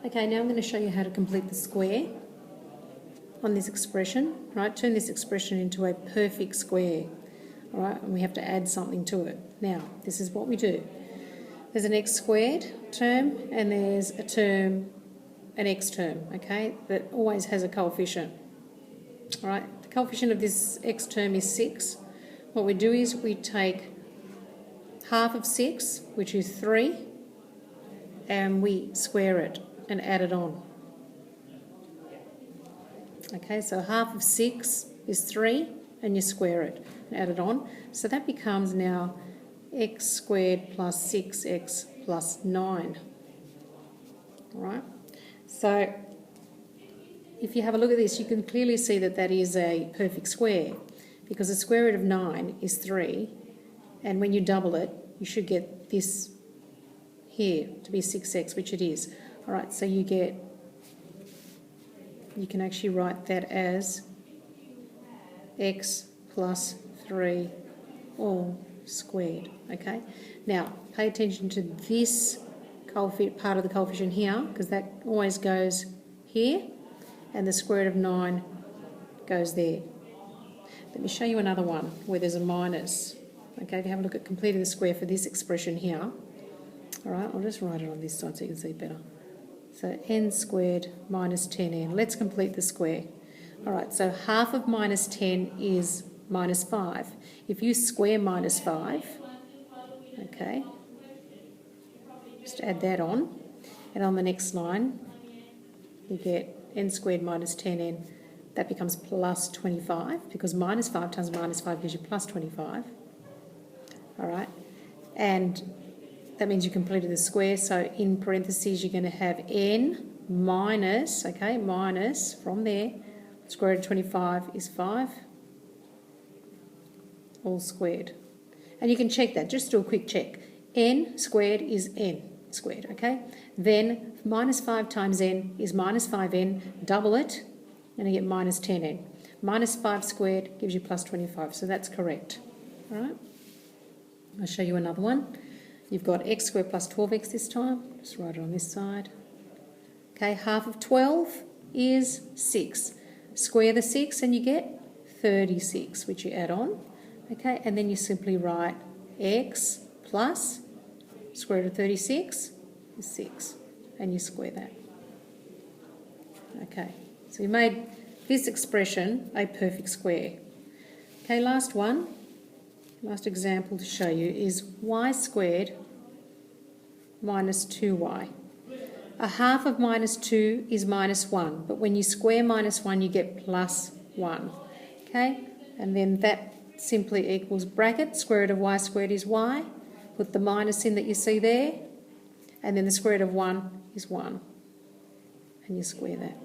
Okay, now I'm going to show you how to complete the square on this expression, right? Turn this expression into a perfect square, all right? And we have to add something to it. Now, this is what we do. There's an x squared term and there's a term, an x term, okay, that always has a coefficient, all right? The coefficient of this x term is 6. What we do is we take half of 6, which is 3, and we square it and add it on. Okay, so half of 6 is 3 and you square it and add it on. So that becomes now x squared plus 6x plus 9. All right, so if you have a look at this, you can clearly see that that is a perfect square because the square root of 9 is 3, and when you double it, you should get this here to be 6x, which it is. All right, so you can actually write that as x plus 3 all squared, okay? Now, pay attention to this part of the coefficient here, because that always goes here, and the square root of 9 goes there. Let me show you another one where there's a minus. Okay, if you have a look at completing the square for this expression here, all right, I'll just write it on this side so you can see better. So n squared minus 10n. Let's complete the square. All right, so half of minus 10 is minus 5. If you square minus 5, okay, just add that on. And on the next line, you get n squared minus 10n. That becomes plus 25 because minus 5 times minus 5 gives you plus 25. All right, and that means you completed the square. So in parentheses, you're going to have n minus, okay, minus from there, square root of 25 is 5, all squared. And you can check that, just do a quick check. N squared is n squared, okay? Then minus 5 times n is minus 5n, double it, and you get minus 10n. Minus 5 squared gives you plus 25, so that's correct, all right? I'll show you another one. You've got x squared plus 12x this time. Just write it on this side. Okay, half of 12 is 6. Square the 6 and you get 36, which you add on. Okay, and then you simply write x plus square root of 36 is 6, and you square that. Okay, so you made this expression a perfect square. Okay, last one. Last example to show you is y squared minus 2y. A half of minus 2 is minus 1, but when you square minus 1, you get plus 1. Okay, and then that simply equals bracket, square root of y squared is y. Put the minus in that you see there, and then the square root of 1 is 1, and you square that.